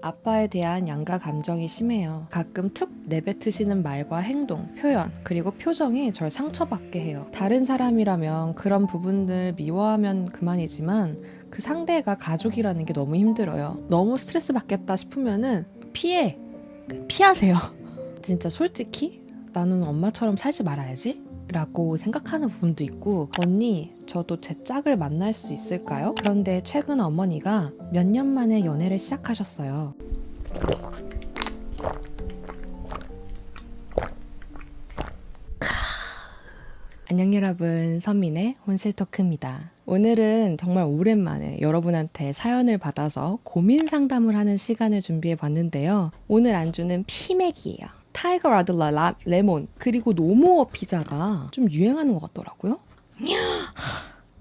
아빠에 대한 양가 감정이 심해요. 가끔 툭 내뱉으시는 말과 행동, 표현, 그리고 표정이 절 상처받게 해요. 다른 사람이라면 그런 부분들 미워하면 그만이지만 그 상대가 가족이라는 게 너무 힘들어요. 너무 스트레스 받겠다 싶으면은 피하세요. 진짜 솔직히 나는 엄마처럼 살지 말아야지 라고 생각하는 부분도 있고, 언니 저도 제 짝을 만날 수 있을까요? 그런데 최근 어머니가 몇 년 만에 연애를 시작하셨어요. 안녕 여러분, 선민의 혼술 토크입니다. 오늘은 정말 오랜만에 여러분한테 사연을 받아서 고민 상담을 하는 시간을 준비해 봤는데요. 오늘 안주는 피맥이에요. 타이거 라들라 레몬 그리고 노모어 피자가 좀 유행하는 것 같더라고요.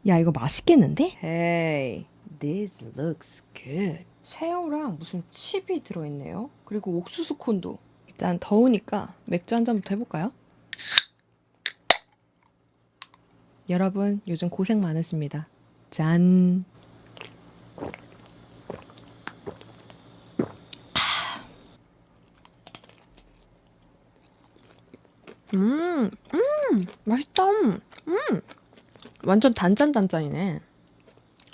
야, 이거 맛있겠는데? Hey, this looks good. 새우랑 무슨 칩이 들어있네요. 그리고 옥수수 콘도. 일단 더우니까 맥주 한 잔부터 해볼까요? 여러분 요즘 고생 많으십니다. 짠. 맛있다. 완전 단짠단짠이네.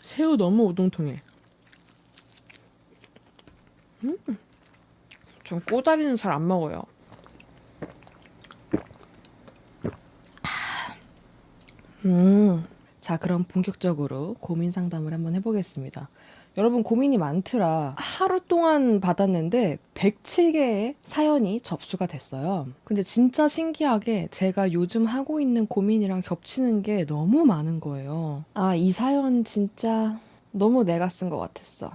새우 너무 오동통해. 전 꼬다리는 잘 안 먹어요. 자, 그럼 본격적으로 고민 상담을 한번 해보겠습니다. 여러분 고민이 많더라. 하루 동안 받았는데 107개의 사연이 접수가 됐어요. 근데 진짜 신기하게 제가 요즘 하고 있는 고민이랑 겹치는 게 너무 많은 거예요. 아, 이 사연 진짜 너무 내가 쓴 것 같았어.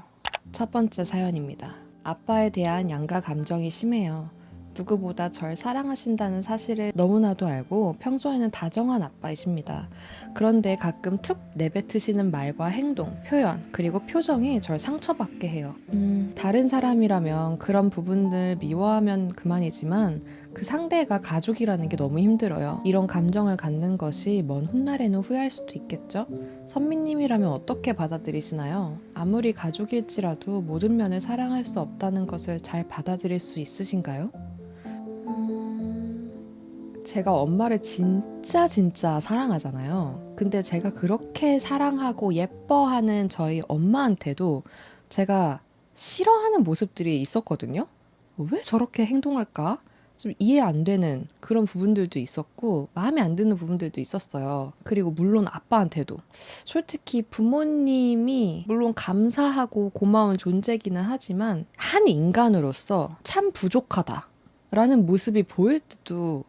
첫 번째 사연입니다. 아빠에 대한 양가 감정이 심해요. 누구보다 절 사랑하신다는 사실을 너무나도 알고 평소에는 다정한 아빠이십니다. 그런데 가끔 툭 내뱉으시는 말과 행동, 표현, 그리고 표정이 절 상처받게 해요. 다른 사람이라면 그런 부분들 미워하면 그만이지만 그 상대가 가족이라는 게 너무 힘들어요. 이런 감정을 갖는 것이 먼 훗날에는 후회할 수도 있겠죠? 선미님이라면 어떻게 받아들이시나요? 아무리 가족일지라도 모든 면을 사랑할 수 없다는 것을 잘 받아들일 수 있으신가요? 제가 엄마를 진짜 사랑하잖아요. 근데 제가 그렇게 사랑하고 예뻐하는 저희 엄마한테도 제가 싫어하는 모습들이 있었거든요. 왜 저렇게 행동할까? 좀 이해 안 되는 그런 부분들도 있었고 마음에 안 드는 부분들도 있었어요. 그리고 물론 아빠한테도. 솔직히 부모님이 물론 감사하고 고마운 존재기는 하지만 한 인간으로서 참 부족하다라는 모습이 보일 때도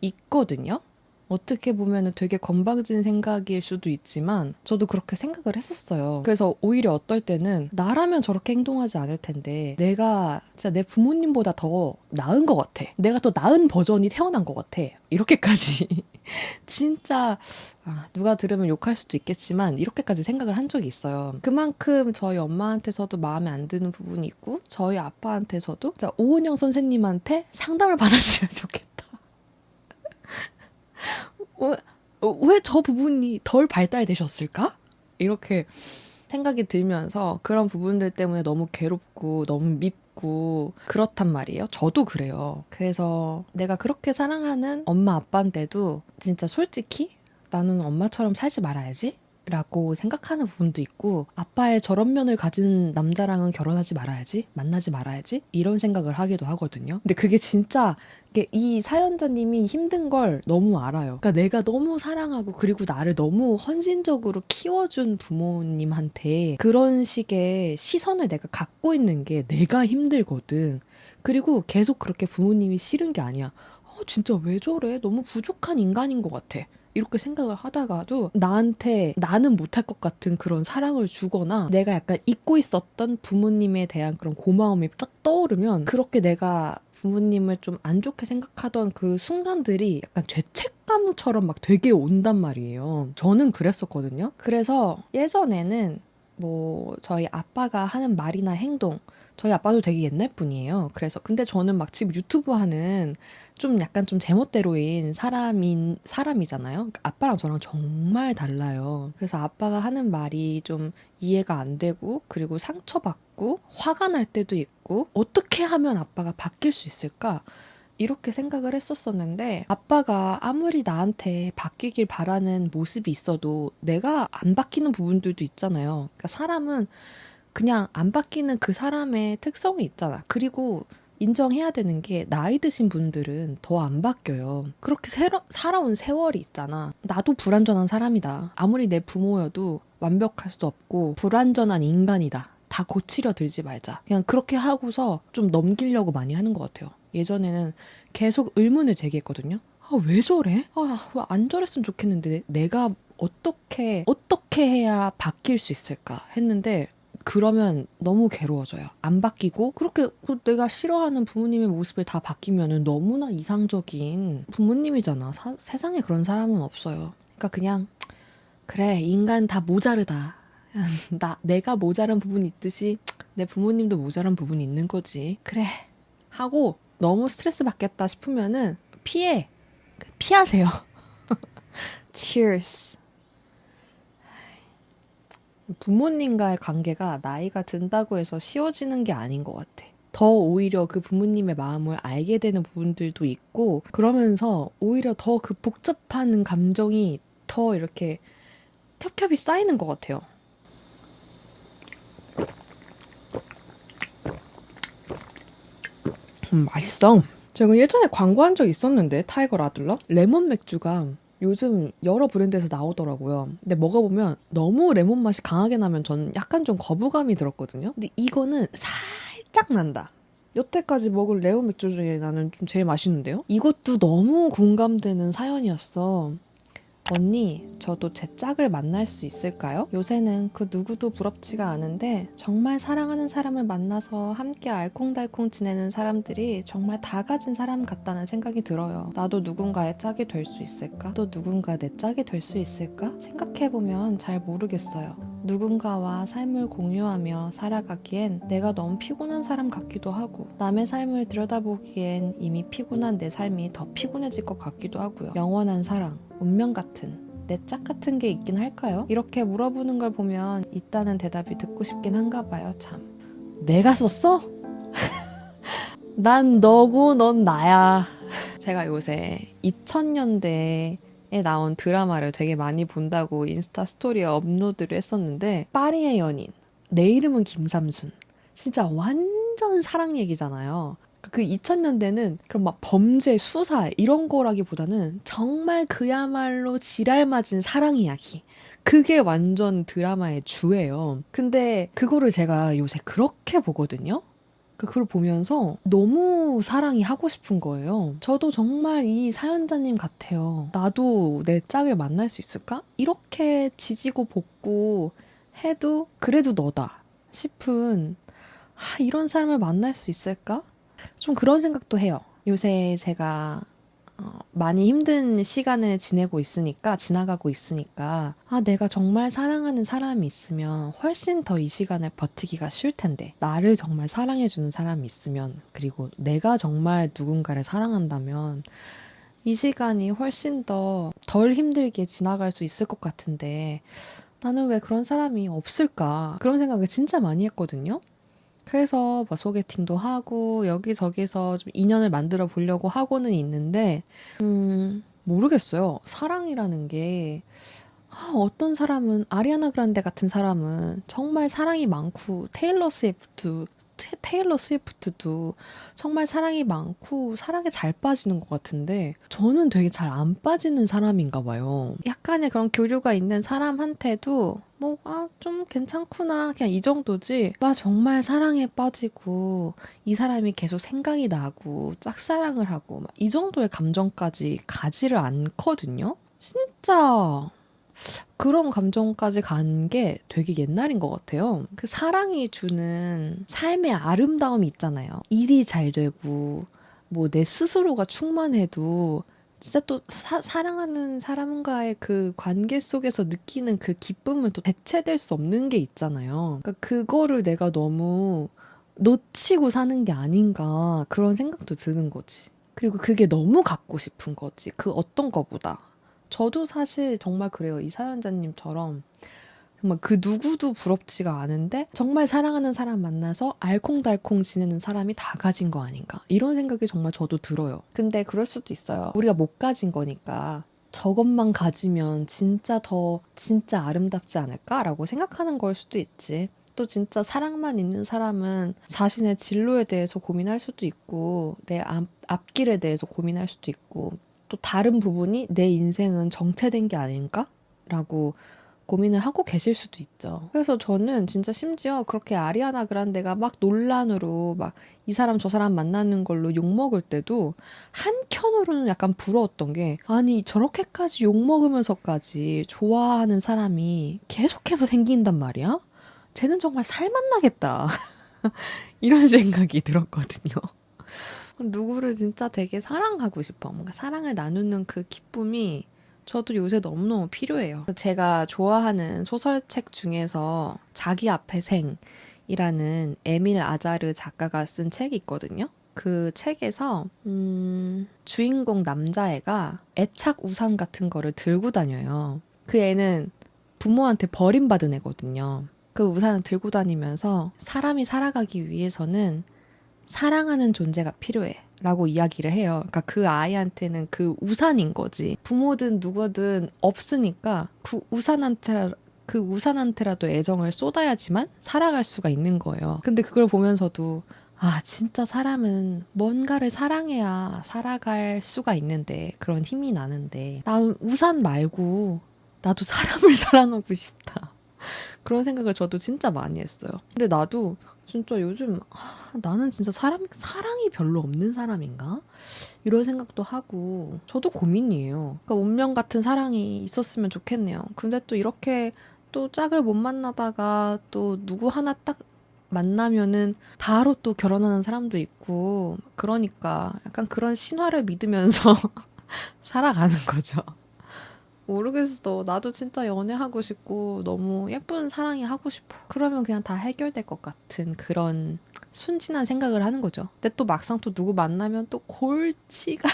있거든요. 어떻게 보면 되게 건방진 생각일 수도 있지만 저도 그렇게 생각을 했었어요. 그래서 오히려 어떨 때는 나라면 저렇게 행동하지 않을 텐데 내가 진짜 내 부모님보다 더 나은 것 같아. 내가 더 나은 버전이 태어난 것 같아. 이렇게까지 진짜 누가 들으면 욕할 수도 있겠지만 이렇게까지 생각을 한 적이 있어요. 그만큼 저희 엄마한테서도 마음에 안 드는 부분이 있고 저희 아빠한테서도 진짜 오은영 선생님한테 상담을 받았으면 좋겠다. 왜 저 부분이 덜 발달되셨을까? 이렇게 생각이 들면서 그런 부분들 때문에 너무 괴롭고 너무 밉고 그렇단 말이에요. 저도 그래요. 그래서 내가 그렇게 사랑하는 엄마 아빠인데도 진짜 솔직히 나는 엄마처럼 살지 말아야지 라고 생각하는 부분도 있고, 아빠의 저런 면을 가진 남자랑은 결혼하지 말아야지, 만나지 말아야지 이런 생각을 하기도 하거든요. 근데 그게 진짜 이 사연자님이 힘든 걸 너무 알아요. 그러니까 내가 너무 사랑하고 그리고 나를 너무 헌신적으로 키워준 부모님한테 그런 식의 시선을 내가 갖고 있는 게 내가 힘들거든. 그리고 계속 그렇게 부모님이 싫은 게 아니야. 진짜 왜 저래? 너무 부족한 인간인 것 같아. 이렇게 생각을 하다가도 나한테 나는 못할 것 같은 그런 사랑을 주거나 내가 약간 잊고 있었던 부모님에 대한 그런 고마움이 딱 떠오르면 그렇게 내가 부모님을 좀 안 좋게 생각하던 그 순간들이 약간 죄책감처럼 막 되게 온단 말이에요. 저는 그랬었거든요. 그래서 예전에는 뭐 저희 아빠가 하는 말이나 행동 저희 아빠도 되게 옛날 분이에요. 그래서 근데 저는 막 지금 유튜브 하는 좀 약간 좀 제멋대로인 사람이잖아요. 그러니까 아빠랑 저랑 정말 달라요. 그래서 아빠가 하는 말이 좀 이해가 안 되고 그리고 상처받고 화가 날 때도 있고 어떻게 하면 아빠가 바뀔 수 있을까? 이렇게 생각을 했었었는데 아빠가 아무리 나한테 바뀌길 바라는 모습이 있어도 내가 안 바뀌는 부분들도 있잖아요. 그러니까 사람은 그냥 안 바뀌는 그 사람의 특성이 있잖아. 그리고 인정해야 되는 게 나이 드신 분들은 더 안 바뀌어요. 그렇게 살아온 세월이 있잖아. 나도 불완전한 사람이다. 아무리 내 부모여도 완벽할 수 없고 불완전한 인간이다. 다 고치려 들지 말자. 그냥 그렇게 하고서 좀 넘기려고 많이 하는 것 같아요. 예전에는 계속 의문을 제기했거든요. 아, 왜 저래? 아, 왜 안 저랬으면 좋겠는데 내가 어떻게 해야 바뀔 수 있을까 했는데 그러면 너무 괴로워져요. 안 바뀌고 그렇게 내가 싫어하는 부모님의 모습을 다 바뀌면은 너무나 이상적인 부모님이잖아. 세상에 그런 사람은 없어요. 그러니까 그냥 그래 인간 다 모자르다. 내가 모자란 부분이 있듯이 내 부모님도 모자란 부분이 있는 거지. 그래 하고 너무 스트레스 받겠다 싶으면은 피하세요. Cheers. 부모님과의 관계가 나이가 든다고 해서 쉬워지는 게 아닌 것 같아. 더 오히려 그 부모님의 마음을 알게 되는 부분들도 있고, 그러면서 오히려 더 그 복잡한 감정이 더 이렇게 겹겹이 쌓이는 것 같아요. 맛있어. 제가 예전에 광고한 적 있었는데, 타이거 라들러? 레몬 맥주가 요즘 여러 브랜드에서 나오더라고요. 근데 먹어보면 너무 레몬 맛이 강하게 나면 전 약간 좀 거부감이 들었거든요. 근데 이거는 살짝 난다. 여태까지 먹은 레몬 맥주 중에 나는 좀 제일 맛있는데요? 이것도 너무 공감되는 사연이었어. 언니, 저도 제 짝을 만날 수 있을까요? 요새는 그 누구도 부럽지가 않은데 정말 사랑하는 사람을 만나서 함께 알콩달콩 지내는 사람들이 정말 다 가진 사람 같다는 생각이 들어요. 나도 누군가의 짝이 될 수 있을까? 또 누군가 내 짝이 될 수 있을까? 생각해보면 잘 모르겠어요. 누군가와 삶을 공유하며 살아가기엔 내가 너무 피곤한 사람 같기도 하고 남의 삶을 들여다보기엔 이미 피곤한 내 삶이 더 피곤해질 것 같기도 하고요. 영원한 사랑, 운명 같은 내 짝 같은 게 있긴 할까요? 이렇게 물어보는 걸 보면 있다는 대답이 듣고 싶긴 한가 봐요. 참. 내가 썼어? 난 너고 넌 나야. 제가 요새 2000년대에 나온 드라마를 되게 많이 본다고 인스타 스토리에 업로드를 했었는데 파리의 연인, 내 이름은 김삼순. 진짜 완전 사랑 얘기잖아요. 그 2000년대는 그런 막 범죄, 수사 이런 거라기보다는 정말 그야말로 지랄맞은 사랑 이야기. 그게 완전 드라마의 주예요. 근데 그거를 제가 요새 그렇게 보거든요. 그걸 보면서 너무 사랑이 하고 싶은 거예요. 저도 정말 이 사연자님 같아요. 나도 내 짝을 만날 수 있을까? 이렇게 지지고 볶고 해도 그래도 너다 싶은 이런 사람을 만날 수 있을까? 좀 그런 생각도 해요. 요새 제가 많이 힘든 시간을 지나가고 있으니까, 내가 정말 사랑하는 사람이 있으면 훨씬 더 이 시간을 버티기가 쉬울 텐데, 나를 정말 사랑해주는 사람이 있으면, 그리고 내가 정말 누군가를 사랑한다면, 이 시간이 훨씬 더 덜 힘들게 지나갈 수 있을 것 같은데, 나는 왜 그런 사람이 없을까? 그런 생각을 진짜 많이 했거든요. 그래서 뭐 소개팅도 하고 여기저기서 좀 인연을 만들어 보려고 하고는 있는데 모르겠어요. 사랑이라는 게 어떤 사람은 아리아나 그란데 같은 사람은 정말 사랑이 많고 테일러 스위프트도 정말 사랑이 많고 사랑에 잘 빠지는 것 같은데 저는 되게 잘 안 빠지는 사람인가 봐요. 약간의 그런 교류가 있는 사람한테도 좀 괜찮구나 그냥 이 정도지 정말 사랑에 빠지고 이 사람이 계속 생각이 나고 짝사랑을 하고 이 정도의 감정까지 가지를 않거든요. 진짜 그런 감정까지 간 게 되게 옛날인 것 같아요. 그 사랑이 주는 삶의 아름다움이 있잖아요. 일이 잘 되고, 내 스스로가 충만해도, 진짜 또 사랑하는 사람과의 그 관계 속에서 느끼는 그 기쁨은 또 대체될 수 없는 게 있잖아요. 그러니까 그거를 내가 너무 놓치고 사는 게 아닌가 그런 생각도 드는 거지. 그리고 그게 너무 갖고 싶은 거지. 그 어떤 거보다. 저도 사실 정말 그래요. 이 사연자님처럼 정말 그 누구도 부럽지가 않은데 정말 사랑하는 사람 만나서 알콩달콩 지내는 사람이 다 가진 거 아닌가 이런 생각이 정말 저도 들어요. 근데 그럴 수도 있어요. 우리가 못 가진 거니까 저것만 가지면 진짜 아름답지 않을까라고 생각하는 걸 수도 있지. 또 진짜 사랑만 있는 사람은 자신의 진로에 대해서 고민할 수도 있고 내 앞길에 대해서 고민할 수도 있고 또 다른 부분이 내 인생은 정체된 게 아닌가? 라고 고민을 하고 계실 수도 있죠. 그래서 저는 진짜 심지어 그렇게 아리아나 그란데가 막 논란으로 막 이 사람 저 사람 만나는 걸로 욕먹을 때도 한켠으로는 약간 부러웠던 게 아니 저렇게까지 욕먹으면서까지 좋아하는 사람이 계속해서 생긴단 말이야? 쟤는 정말 살맛나겠다. 이런 생각이 들었거든요. 누구를 진짜 되게 사랑하고 싶어. 뭔가 사랑을 나누는 그 기쁨이 저도 요새 너무너무 필요해요. 제가 좋아하는 소설책 중에서 자기 앞에 생이라는 에밀 아자르 작가가 쓴 책이 있거든요. 그 책에서 주인공 남자애가 애착 우산 같은 거를 들고 다녀요. 그 애는 부모한테 버림받은 애거든요. 그 우산을 들고 다니면서 사람이 살아가기 위해서는 사랑하는 존재가 필요해 라고 이야기를 해요. 그러니까 그 아이한테는 그 우산인 거지. 부모든 누구든 없으니까 그 우산한테라도 애정을 쏟아야지만 살아갈 수가 있는 거예요. 근데 그걸 보면서도 아 진짜 사람은 뭔가를 사랑해야 살아갈 수가 있는데 그런 힘이 나는데 나 우산 말고 나도 사람을 사랑하고 싶다. 그런 생각을 저도 진짜 많이 했어요. 근데 나도 진짜 요즘 나는 진짜 사랑이 별로 없는 사람인가? 이런 생각도 하고 저도 고민이에요. 그러니까 운명 같은 사랑이 있었으면 좋겠네요. 근데 또 이렇게 또 짝을 못 만나다가 또 누구 하나 딱 만나면은 바로 또 결혼하는 사람도 있고 그러니까 약간 그런 신화를 믿으면서 살아가는 거죠. 모르겠어. 나도 진짜 연애하고 싶고 너무 예쁜 사랑이 하고 싶어. 그러면 그냥 다 해결될 것 같은 그런 순진한 생각을 하는 거죠. 근데 또 막상 또 누구 만나면 또 골치가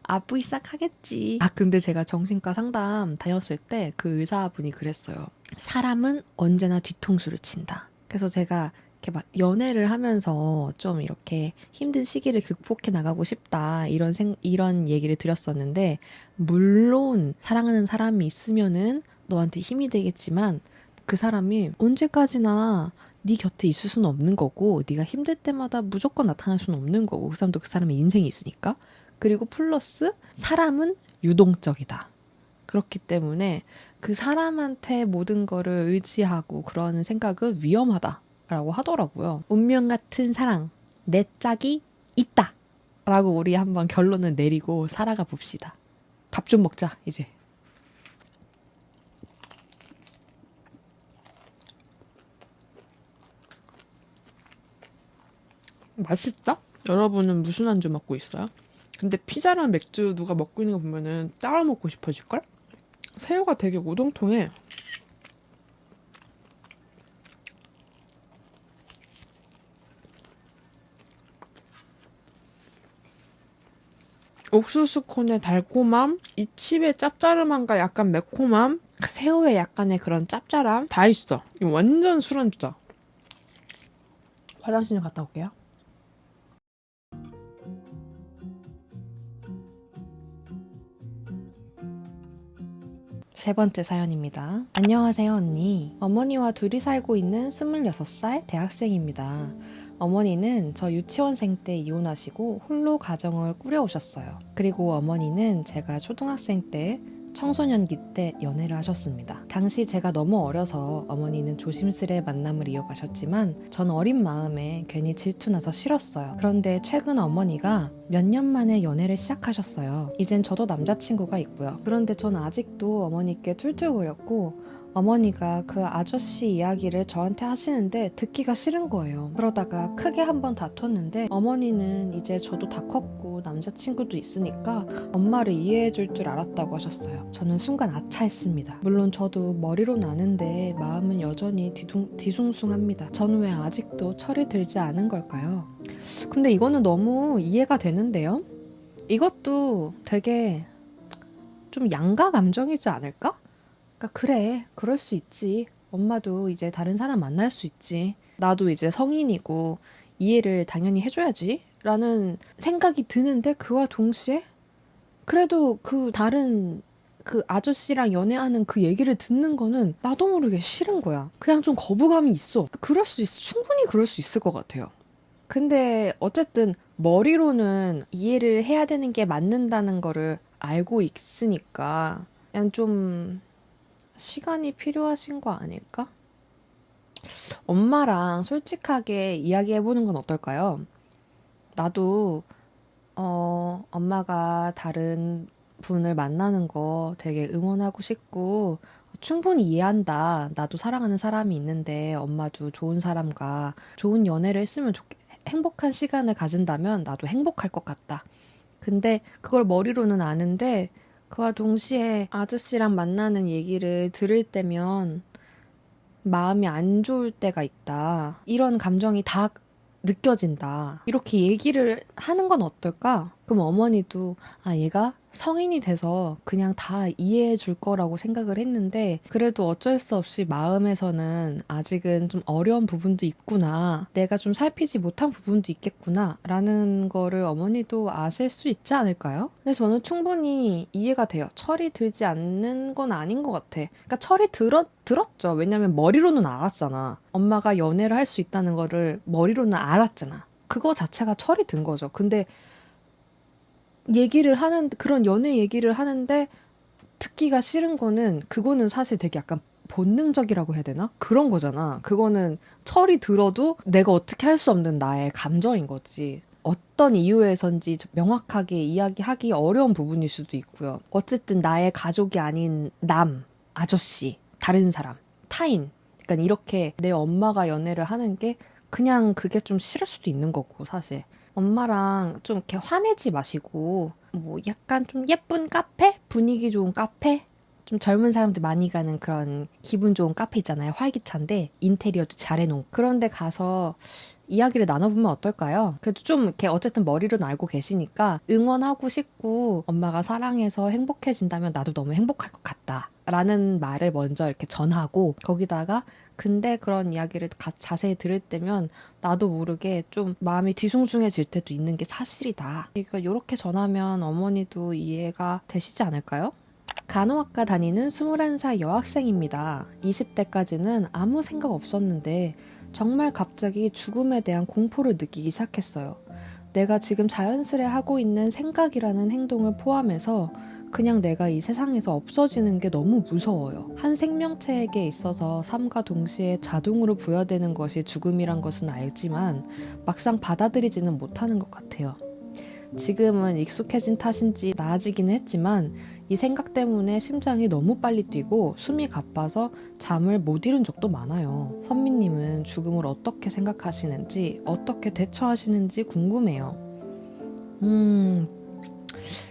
아프이싹 하겠지. 근데 제가 정신과 상담 다녔을 때 그 의사분이 그랬어요. 사람은 언제나 뒤통수를 친다. 그래서 제가 이렇게 막 연애를 하면서 좀 이렇게 힘든 시기를 극복해 나가고 싶다 이런 얘기를 드렸었는데 물론 사랑하는 사람이 있으면은 너한테 힘이 되겠지만 그 사람이 언제까지나 네 곁에 있을 수는 없는 거고 네가 힘들 때마다 무조건 나타날 수는 없는 거고 그 사람도 그 사람의 인생이 있으니까 그리고 플러스 사람은 유동적이다. 그렇기 때문에 그 사람한테 모든 거를 의지하고 그러는 생각은 위험하다. 라고 하더라고요. 운명 같은 사랑, 내 짝이 있다. 라고 우리 한번 결론을 내리고 살아가 봅시다. 밥 좀 먹자, 이제. 맛있다? 여러분은 무슨 안주 먹고 있어요? 근데 피자랑 맥주 누가 먹고 있는 거 보면은 따라 먹고 싶어질걸? 새우가 되게 오동통해. 옥수수 콘의 달콤함, 이 칩의 짭짜름함과 약간 매콤함, 새우의 약간의 그런 짭짤함 다 있어. 이거 완전 술안주다. 화장실 좀 갔다 올게요. 세 번째 사연입니다. 안녕하세요, 언니. 어머니와 둘이 살고 있는 26살 대학생입니다. 어머니는 저 유치원생 때 이혼하시고 홀로 가정을 꾸려오셨어요. 그리고 어머니는 제가 초등학생 때 청소년기 때 연애를 하셨습니다. 당시 제가 너무 어려서 어머니는 조심스레 만남을 이어가셨지만 전 어린 마음에 괜히 질투나서 싫었어요. 그런데 최근 어머니가 몇 년 만에 연애를 시작하셨어요. 이젠 저도 남자친구가 있고요. 그런데 전 아직도 어머니께 툴툴거렸고 어머니가 그 아저씨 이야기를 저한테 하시는데 듣기가 싫은 거예요. 그러다가 크게 한번 다퉜는데 어머니는 이제 저도 다 컸고 남자친구도 있으니까 엄마를 이해해 줄 줄 알았다고 하셨어요. 저는 순간 아차했습니다. 물론 저도 머리로는 아는데 마음은 여전히 뒤숭숭합니다. 저는 왜 아직도 철이 들지 않은 걸까요? 근데 이거는 너무 이해가 되는데요? 이것도 되게 좀 양가 감정이지 않을까? 그러니까 그래, 그럴 수 있지. 엄마도 이제 다른 사람 만날 수 있지. 나도 이제 성인이고 이해를 당연히 해줘야지. 라는 생각이 드는데 그와 동시에 그래도 그 다른 그 아저씨랑 연애하는 그 얘기를 듣는 거는 나도 모르게 싫은 거야. 그냥 좀 거부감이 있어. 그럴 수 있어. 충분히 그럴 수 있을 것 같아요. 근데 어쨌든 머리로는 이해를 해야 되는 게 맞는다는 거를 알고 있으니까 그냥 좀 시간이 필요하신 거 아닐까? 엄마랑 솔직하게 이야기해보는 건 어떨까요? 나도 엄마가 다른 분을 만나는 거 되게 응원하고 싶고 충분히 이해한다. 나도 사랑하는 사람이 있는데 엄마도 좋은 사람과 좋은 연애를 했으면 행복한 시간을 가진다면 나도 행복할 것 같다. 근데 그걸 머리로는 아는데 그와 동시에 아저씨랑 만나는 얘기를 들을 때면 마음이 안 좋을 때가 있다. 이런 감정이 다 느껴진다. 이렇게 얘기를 하는 건 어떨까? 그럼 어머니도 얘가 성인이 돼서 그냥 다 이해해 줄 거라고 생각을 했는데 그래도 어쩔 수 없이 마음에서는 아직은 좀 어려운 부분도 있구나. 내가 좀 살피지 못한 부분도 있겠구나. 라는 거를 어머니도 아실 수 있지 않을까요? 근데 저는 충분히 이해가 돼요. 철이 들지 않는 건 아닌 것 같아. 그러니까 철이 들었죠. 왜냐면 머리로는 알았잖아. 엄마가 연애를 할 수 있다는 거를 머리로는 알았잖아. 그거 자체가 철이 든 거죠. 근데 그런 연애 얘기를 하는데 듣기가 싫은 거는 그거는 사실 되게 약간 본능적이라고 해야 되나? 그런 거잖아. 그거는 철이 들어도 내가 어떻게 할 수 없는 나의 감정인 거지. 어떤 이유에선지 명확하게 이야기하기 어려운 부분일 수도 있고요. 어쨌든 나의 가족이 아닌 아저씨, 다른 사람, 타인. 그러니까 이렇게 내 엄마가 연애를 하는 게 그냥 그게 좀 싫을 수도 있는 거고, 사실. 엄마랑 좀 이렇게 화내지 마시고, 뭐 약간 좀 예쁜 카페? 분위기 좋은 카페? 좀 젊은 사람들 많이 가는 그런 기분 좋은 카페 있잖아요. 활기찬데 인테리어도 잘 해놓은 그런 데 가서 이야기를 나눠보면 어떨까요? 그래도 좀 이렇게 어쨌든 머리로는 알고 계시니까 응원하고 싶고 엄마가 사랑해서 행복해진다면 나도 너무 행복할 것 같다. 라는 말을 먼저 이렇게 전하고 거기다가 근데 그런 이야기를 자세히 들을 때면 나도 모르게 좀 마음이 뒤숭숭해질 때도 있는 게 사실이다. 그러니까 이렇게 전하면 어머니도 이해가 되시지 않을까요? 간호학과 다니는 21살 여학생입니다. 20대까지는 아무 생각 없었는데 정말 갑자기 죽음에 대한 공포를 느끼기 시작했어요. 내가 지금 자연스레 하고 있는 생각이라는 행동을 포함해서 그냥 내가 이 세상에서 없어지는 게 너무 무서워요. 한 생명체에게 있어서 삶과 동시에 자동으로 부여되는 것이 죽음이란 것은 알지만 막상 받아들이지는 못하는 것 같아요. 지금은 익숙해진 탓인지 나아지기는 했지만 이 생각 때문에 심장이 너무 빨리 뛰고 숨이 가빠서 잠을 못 이룬 적도 많아요. 선미님은 죽음을 어떻게 생각하시는지 어떻게 대처하시는지 궁금해요.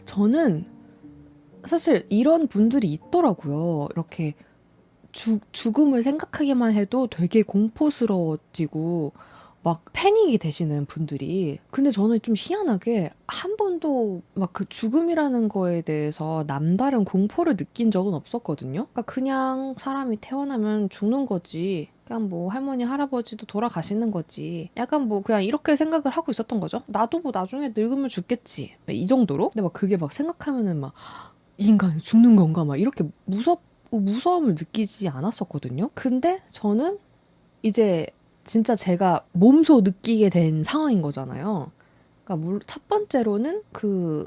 저는 사실 이런 분들이 있더라고요. 이렇게 죽음을 생각하기만 해도 되게 공포스러워지고 막 패닉이 되시는 분들이. 근데 저는 좀 희한하게 한 번도 막 그 죽음이라는 거에 대해서 남다른 공포를 느낀 적은 없었거든요. 그러니까 그냥 사람이 태어나면 죽는 거지. 그냥 뭐 할머니 할아버지도 돌아가시는 거지. 약간 뭐 그냥 이렇게 생각을 하고 있었던 거죠. 나도 뭐 나중에 늙으면 죽겠지. 이 정도로. 근데 막 그게 막 생각하면은 막 이 인간이 죽는 건가 막 이렇게 무서움을 느끼지 않았었거든요. 근데 저는 이제 진짜 제가 몸소 느끼게 된 상황인 거잖아요. 그러니까 첫 번째로는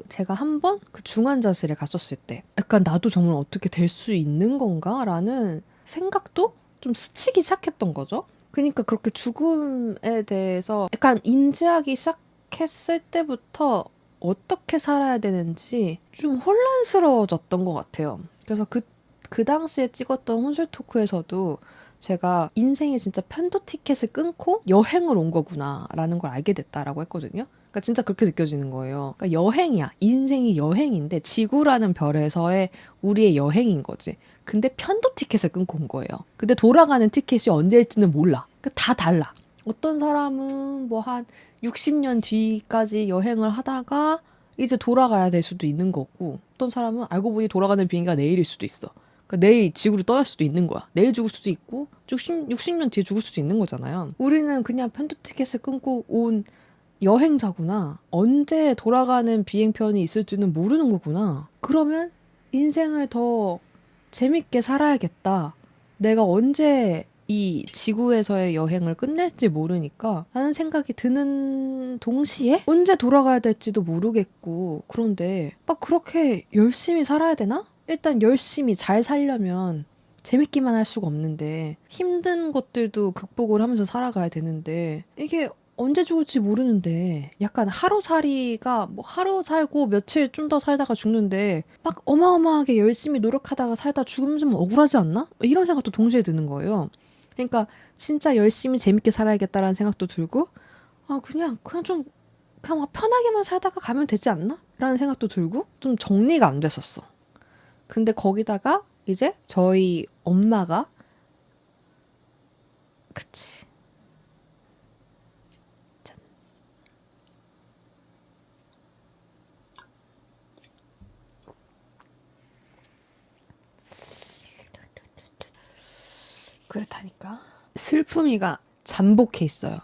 제가 한 번 그 중환자실에 갔었을 때 약간 나도 정말 어떻게 될 수 있는 건가라는 생각도 좀 스치기 시작했던 거죠. 그러니까 그렇게 죽음에 대해서 약간 인지하기 시작했을 때부터 어떻게 살아야 되는지 좀 혼란스러워졌던 것 같아요. 그래서 그 당시에 찍었던 혼술 토크에서도 제가 인생에 진짜 편도 티켓을 끊고 여행을 온 거구나라는 걸 알게 됐다라고 했거든요. 그러니까 진짜 그렇게 느껴지는 거예요. 그러니까 여행이야. 인생이 여행인데 지구라는 별에서의 우리의 여행인 거지. 근데 편도 티켓을 끊고 온 거예요. 근데 돌아가는 티켓이 언제일지는 몰라. 그러니까 다 달라. 어떤 사람은 뭐 한 60년 뒤까지 여행을 하다가 이제 돌아가야 될 수도 있는 거고, 어떤 사람은 알고 보니 돌아가는 비행기가 내일일 수도 있어. 그러니까 내일 지구를 떠날 수도 있는 거야. 내일 죽을 수도 있고 60년 뒤에 죽을 수도 있는 거잖아요. 우리는 그냥 편도 티켓을 끊고 온 여행자구나. 언제 돌아가는 비행편이 있을지는 모르는 거구나. 그러면 인생을 더 재밌게 살아야겠다. 내가 언제 이 지구에서의 여행을 끝낼지 모르니까 라는 생각이 드는 동시에 언제 돌아가야 될지도 모르겠고, 그런데 막 그렇게 열심히 살아야 되나? 일단 열심히 잘 살려면 재밌기만 할 수가 없는데 힘든 것들도 극복을 하면서 살아가야 되는데 이게 언제 죽을지 모르는데 약간 하루살이가 뭐 하루 살고 며칠 좀 더 살다가 죽는데 막 어마어마하게 열심히 노력하다가 살다 죽으면 좀 억울하지 않나? 이런 생각도 동시에 드는 거예요. 그러니까 진짜 열심히 재밌게 살아야겠다라는 생각도 들고 그냥 좀 그냥 막 편하게만 살다가 가면 되지 않나? 라는 생각도 들고 좀 정리가 안 됐었어. 근데 거기다가 이제 저희 엄마가 그치. 짠. 그렇다니까. 슬픔이가 잠복해 있어요.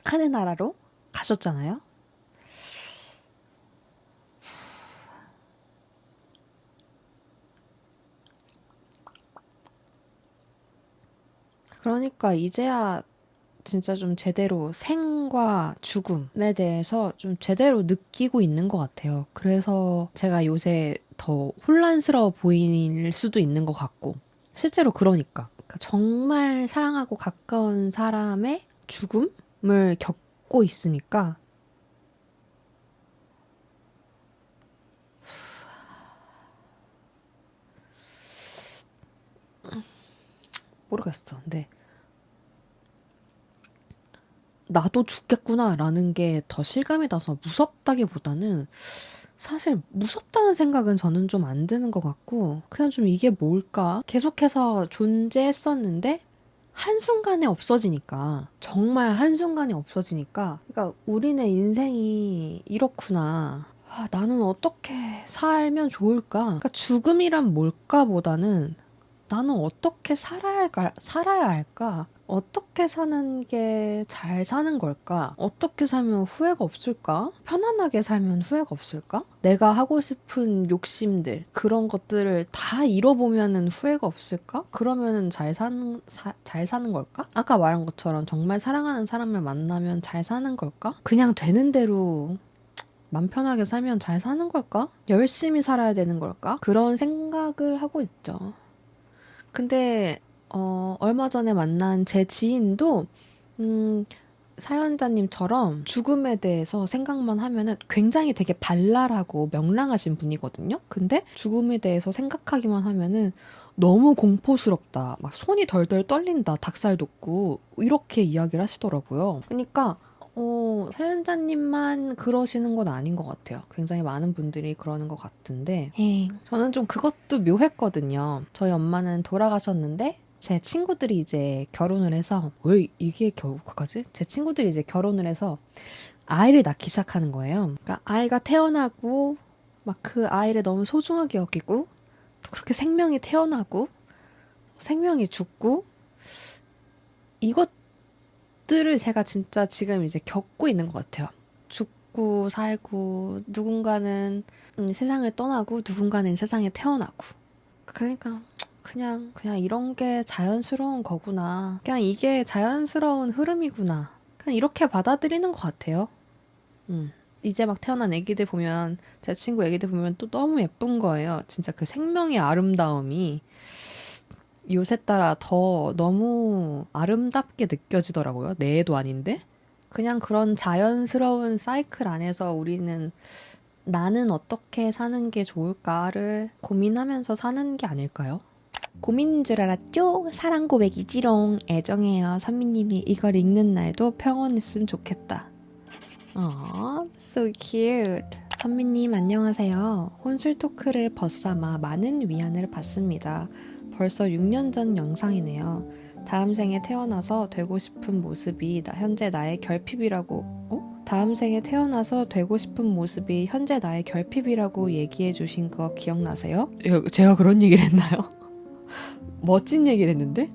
하늘나라로 가셨잖아요. 그러니까 이제야 진짜 좀 제대로 생과 죽음에 대해서 좀 제대로 느끼고 있는 것 같아요. 그래서 제가 요새 더 혼란스러워 보일 수도 있는 것 같고, 실제로 그러니까 정말 사랑하고 가까운 사람의 죽음을 겪고 있으니까 모르겠어. 근데 나도 죽겠구나라는 게 더 실감이 나서 무섭다기보다는 사실 무섭다는 생각은 저는 좀 안 드는 것 같고, 그냥 좀 이게 뭘까? 계속해서 존재했었는데 한순간에 없어지니까, 정말 한순간에 없어지니까, 그러니까 우리네 인생이 이렇구나. 나는 어떻게 살면 좋을까? 그러니까 죽음이란 뭘까 보다는 나는 어떻게 살아야 할까? 어떻게 사는 게 잘 사는 걸까? 어떻게 살면 후회가 없을까? 편안하게 살면 후회가 없을까? 내가 하고 싶은 욕심들, 그런 것들을 다 잃어보면은 후회가 없을까? 그러면은 잘 사는 걸까? 아까 말한 것처럼 정말 사랑하는 사람을 만나면 잘 사는 걸까? 그냥 되는 대로 맘 편하게 살면 잘 사는 걸까? 열심히 살아야 되는 걸까? 그런 생각을 하고 있죠. 근데 얼마 전에 만난 제 지인도 사연자님처럼 죽음에 대해서 생각만 하면은 굉장히 되게 발랄하고 명랑하신 분이거든요. 근데 죽음에 대해서 생각하기만 하면은 너무 공포스럽다. 막 손이 덜덜 떨린다. 닭살 돋고 이렇게 이야기를 하시더라고요. 그러니까 사연자님만 그러시는 건 아닌 것 같아요. 굉장히 많은 분들이 그러는 것 같은데, 저는 좀 그것도 묘했거든요. 저희 엄마는 돌아가셨는데, 제 친구들이 이제 결혼을 해서, 왜 이게 겨우까지? 제 친구들이 이제 결혼을 해서 아이를 낳기 시작하는 거예요. 그러니까 아이가 태어나고, 막 그 아이를 너무 소중하게 여기고, 또 그렇게 생명이 태어나고, 생명이 죽고, 이것들을 제가 진짜 지금 이제 겪고 있는 것 같아요. 죽고 살고, 누군가는 세상을 떠나고, 누군가는 세상에 태어나고. 그러니까 그냥 이런 게 자연스러운 거구나. 그냥 이게 자연스러운 흐름이구나. 그냥 이렇게 받아들이는 것 같아요. 이제 막 태어난 애기들 보면, 제 친구 애기들 보면 또 너무 예쁜 거예요. 진짜 그 생명의 아름다움이 요새 따라 더 너무 아름답게 느껴지더라고요. 내 애도 아닌데. 그냥 그런 자연스러운 사이클 안에서 우리는 나는 어떻게 사는 게 좋을까를 고민하면서 사는 게 아닐까요? 고민인 줄 알았죠? 사랑 고백이지롱. 애정해요. 선미님이 이걸 읽는 날도 평온했으면 좋겠다. So cute. 선미님 안녕하세요. 혼술 토크를 벗삼아 많은 위안을 받습니다. 벌써 6년 전 영상이네요. 다음 생에 태어나서 되고 싶은 모습이 현재 나의 결핍이라고 다음 생에 태어나서 되고 싶은 모습이 현재 나의 결핍이라고 얘기해 주신 거 기억나세요? 제가 그런 얘기를 했나요? 멋진 얘기를 했는데?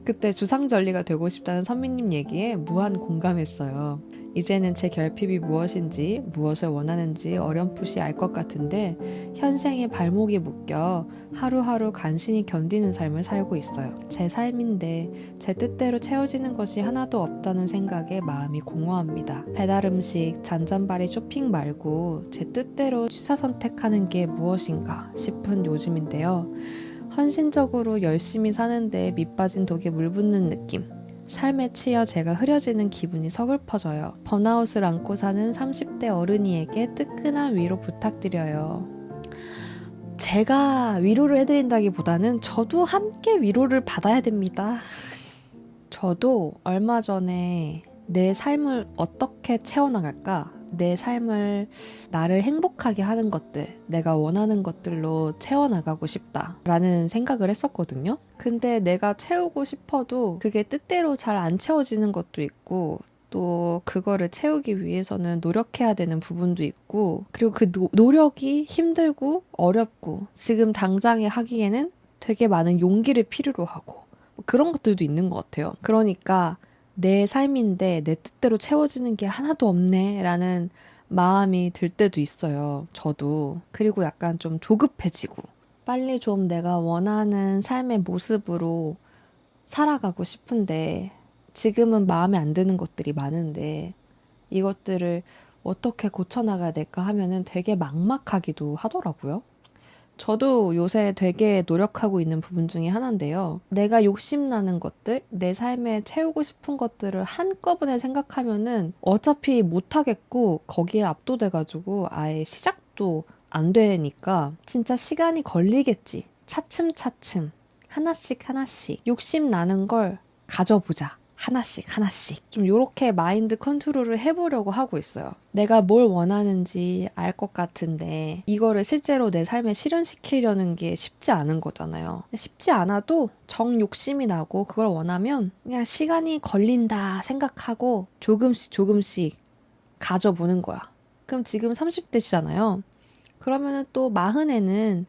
그때 주상절리가 되고 싶다는 선미님 얘기에 무한 공감했어요. 이제는 제 결핍이 무엇인지, 무엇을 원하는지 어렴풋이 알 것 같은데 현생에 발목이 묶여 하루하루 간신히 견디는 삶을 살고 있어요. 제 삶인데 제 뜻대로 채워지는 것이 하나도 없다는 생각에 마음이 공허합니다. 배달음식, 잔잔바리 쇼핑 말고 제 뜻대로 취사 선택하는 게 무엇인가 싶은 요즘인데요. 헌신적으로 열심히 사는데 밑빠진 독에 물 붓는 느낌. 삶에 치여 제가 흐려지는 기분이 서글퍼져요. 번아웃을 안고 사는 30대 어른이에게 뜨끈한 위로 부탁드려요. 제가 위로를 해드린다기보다는 저도 함께 위로를 받아야 됩니다. 저도 얼마 전에 내 삶을 어떻게 채워나갈까? 내 삶을 나를 행복하게 하는 것들, 내가 원하는 것들로 채워나가고 싶다라는 생각을 했었거든요. 근데 내가 채우고 싶어도 그게 뜻대로 잘 안 채워지는 것도 있고 또 그거를 채우기 위해서는 노력해야 되는 부분도 있고 그리고 그 노력이 힘들고 어렵고 지금 당장에 하기에는 되게 많은 용기를 필요로 하고 그런 것들도 있는 것 같아요. 그러니까 내 삶인데 내 뜻대로 채워지는 게 하나도 없네 라는 마음이 들 때도 있어요. 저도. 그리고 약간 좀 조급해지고 빨리 좀 내가 원하는 삶의 모습으로 살아가고 싶은데 지금은 마음에 안 드는 것들이 많은데 이것들을 어떻게 고쳐나가야 될까 하면은 되게 막막하기도 하더라고요. 저도 요새 되게 노력하고 있는 부분 중에 하나인데요. 내가 욕심나는 것들, 내 삶에 채우고 싶은 것들을 한꺼번에 생각하면은 어차피 못하겠고 거기에 압도돼가지고 아예 시작도 안 되니까 진짜 시간이 걸리겠지. 차츰차츰 하나씩 하나씩 욕심나는 걸 가져보자. 하나씩 하나씩 좀 요렇게 마인드 컨트롤을 해보려고 하고 있어요. 내가 뭘 원하는지 알 것 같은데 이거를 실제로 내 삶에 실현시키려는 게 쉽지 않은 거잖아요. 쉽지 않아도 정 욕심이 나고 그걸 원하면 그냥 시간이 걸린다 생각하고 조금씩 조금씩 가져보는 거야. 그럼 지금 30대시잖아요. 그러면은 또 마흔에는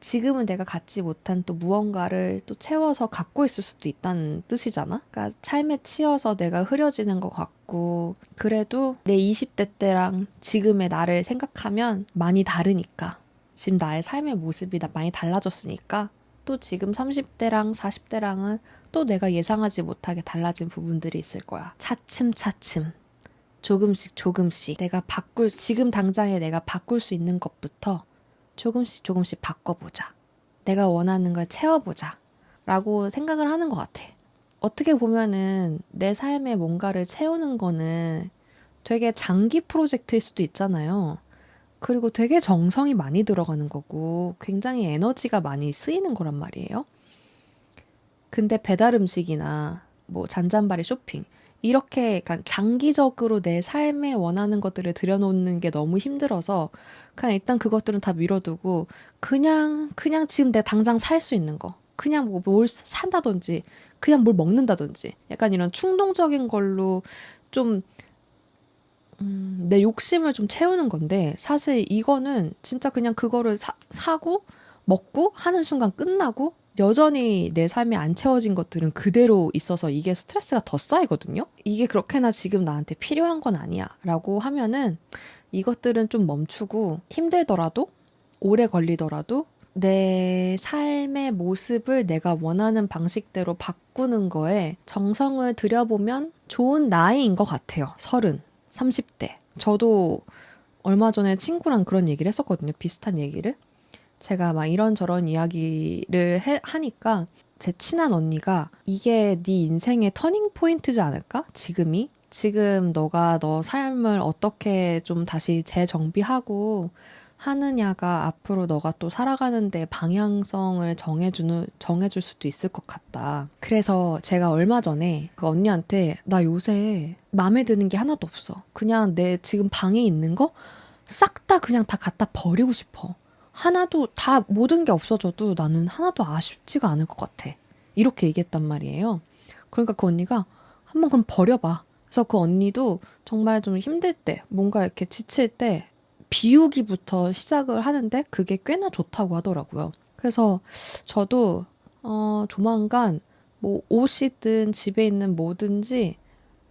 지금은 내가 갖지 못한 또 무언가를 또 채워서 갖고 있을 수도 있다는 뜻이잖아? 그러니까 삶에 치여서 내가 흐려지는 것 같고 그래도 내 20대 때랑 지금의 나를 생각하면 많이 다르니까 지금 나의 삶의 모습이 많이 달라졌으니까 또 지금 30대랑 40대랑은 또 내가 예상하지 못하게 달라진 부분들이 있을 거야. 차츰차츰 조금씩 조금씩 지금 당장에 내가 바꿀 수 있는 것부터 조금씩 조금씩 바꿔보자. 내가 원하는 걸 채워보자. 라고 생각을 하는 것 같아. 어떻게 보면은 내 삶에 뭔가를 채우는 거는 되게 장기 프로젝트일 수도 있잖아요. 그리고 되게 정성이 많이 들어가는 거고 굉장히 에너지가 많이 쓰이는 거란 말이에요. 근데 배달 음식이나 뭐 잔잔바리 쇼핑 이렇게 약간 장기적으로 내 삶에 원하는 것들을 들여놓는 게 너무 힘들어서 그냥 일단 그것들은 다 미뤄두고 그냥 지금 내가 당장 살 수 있는 거 그냥 뭐 뭘 산다든지 그냥 뭘 먹는다든지 약간 이런 충동적인 걸로 좀 내 욕심을 좀 채우는 건데 사실 이거는 진짜 그냥 그거를 사고 먹고 하는 순간 끝나고 여전히 내 삶에 안 채워진 것들은 그대로 있어서 이게 스트레스가 더 쌓이거든요. 이게 그렇게나 지금 나한테 필요한 건 아니야 라고 하면은 이것들은 좀 멈추고 힘들더라도 오래 걸리더라도 내 삶의 모습을 내가 원하는 방식대로 바꾸는 거에 정성을 들여보면 좋은 나이인 것 같아요. 30대. 저도 얼마 전에 친구랑 그런 얘기를 했었거든요. 비슷한 얘기를. 제가 막 이런저런 이야기를 하니까 제 친한 언니가 이게 네 인생의 터닝 포인트지 않을까? 지금이? 지금 너가 너 삶을 어떻게 좀 다시 재정비하고 하느냐가 앞으로 너가 또 살아가는데 방향성을 정해줄 수도 있을 것 같다. 그래서 제가 얼마 전에 그 언니한테 나 요새 마음에 드는 게 하나도 없어. 그냥 내 지금 방에 있는 거 싹 다 그냥 다 갖다 버리고 싶어. 하나도 다 모든 게 없어져도 나는 하나도 아쉽지가 않을 것 같아. 이렇게 얘기했단 말이에요. 그러니까 그 언니가 한번 그럼 버려봐. 그래서 그 언니도 정말 좀 힘들 때, 뭔가 이렇게 지칠 때 비우기부터 시작을 하는데 그게 꽤나 좋다고 하더라고요. 그래서 저도 조만간 뭐 옷이든 집에 있는 뭐든지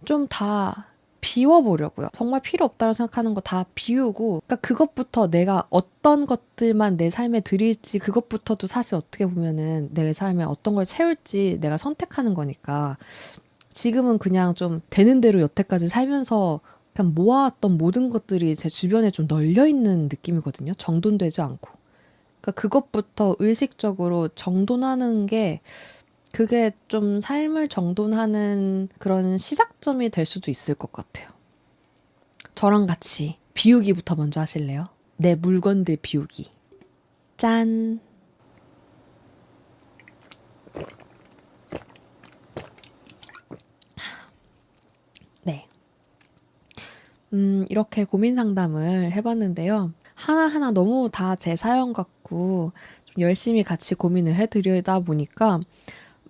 좀 다 비워보려고요. 정말 필요 없다고 생각하는 거 다 비우고, 그러니까 그것부터 내가 어떤 것들만 내 삶에 들일지 그것부터도 사실 어떻게 보면은 내 삶에 어떤 걸 채울지 내가 선택하는 거니까 지금은 그냥 좀 되는 대로 여태까지 살면서 그냥 모아왔던 모든 것들이 제 주변에 좀 널려있는 느낌이거든요. 정돈되지 않고. 그러니까 그것부터 의식적으로 정돈하는 게 그게 좀 삶을 정돈하는 그런 시작점이 될 수도 있을 것 같아요. 저랑 같이 비우기부터 먼저 하실래요? 내 물건들 비우기. 짠! 네. 이렇게 고민 상담을 해봤는데요. 하나하나 너무 다 제 사연 같고 좀 열심히 같이 고민을 해드리다 보니까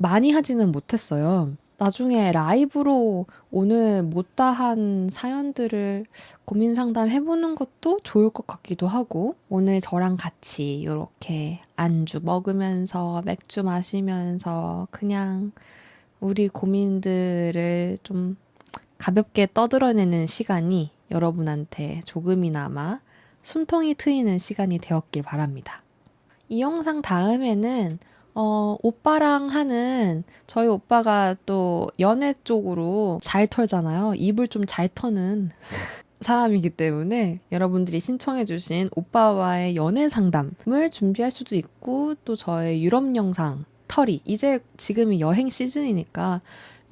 많이 하지는 못했어요. 나중에 라이브로 오늘 못다한 사연들을 고민 상담해보는 것도 좋을 것 같기도 하고, 오늘 저랑 같이 이렇게 안주 먹으면서 맥주 마시면서 그냥 우리 고민들을 좀 가볍게 떠들어내는 시간이 여러분한테 조금이나마 숨통이 트이는 시간이 되었길 바랍니다. 이 영상 다음에는 오빠랑 하는, 저희 오빠가 또 연애 쪽으로 잘 털잖아요. 입을 좀 잘 터는 사람이기 때문에 여러분들이 신청해주신 오빠와의 연애 상담을 준비할 수도 있고, 또 저의 유럽 영상 털이, 이제 지금이 여행 시즌이니까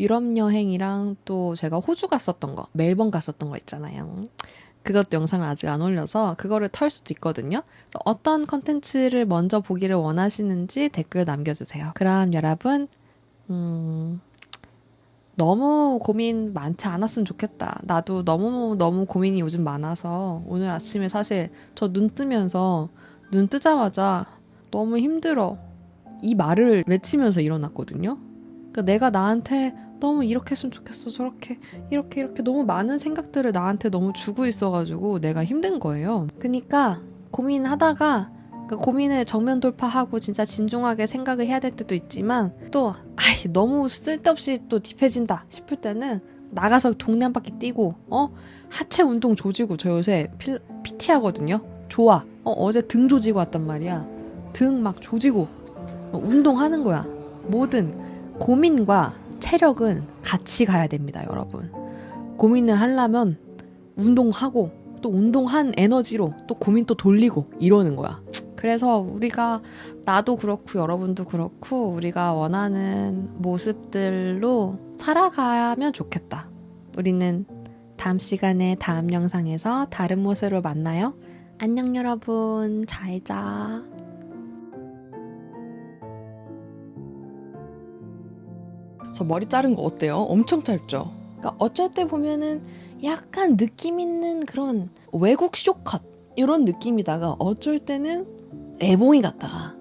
유럽 여행이랑 또 제가 호주 갔었던 거, 멜번 갔었던 거 있잖아요. 그것도 영상을 아직 안 올려서 그거를 털 수도 있거든요. 그래서 어떤 컨텐츠를 먼저 보기를 원하시는지 댓글 남겨주세요. 그럼 여러분, 너무 고민 많지 않았으면 좋겠다. 나도 너무 고민이 요즘 많아서 오늘 아침에 사실 저 눈 뜨면서, 눈 뜨자마자 너무 힘들어, 이 말을 외치면서 일어났거든요. 그러니까 내가 나한테 너무 이렇게 했으면 좋겠어, 저렇게 이렇게 너무 많은 생각들을 나한테 너무 주고 있어가지고 내가 힘든 거예요. 그러니까 고민하다가 그 고민을 정면 돌파하고 진짜 진중하게 생각을 해야 될 때도 있지만, 또 너무 쓸데없이 또 딥해진다 싶을 때는 나가서 동네 한 바퀴 뛰고 하체 운동 조지고, 저 요새 PT 하거든요. 좋아. 어제 등 조지고 왔단 말이야. 등 막 조지고 운동하는 거야. 뭐든 고민과 체력은 같이 가야 됩니다, 여러분. 고민을 하려면 운동하고, 또 운동한 에너지로 또 고민 또 돌리고 이러는 거야. 그래서 우리가, 나도 그렇고 여러분도 그렇고, 우리가 원하는 모습들로 살아가면 좋겠다. 우리는 다음 시간에 다음 영상에서 다른 모습으로 만나요. 안녕 여러분, 잘 자. 저 머리 자른 거 어때요? 엄청 짧죠? 그러니까 어쩔 때 보면은 약간 느낌 있는 그런 외국 쇼컷 이런 느낌이다가, 어쩔 때는 애봉이 같다가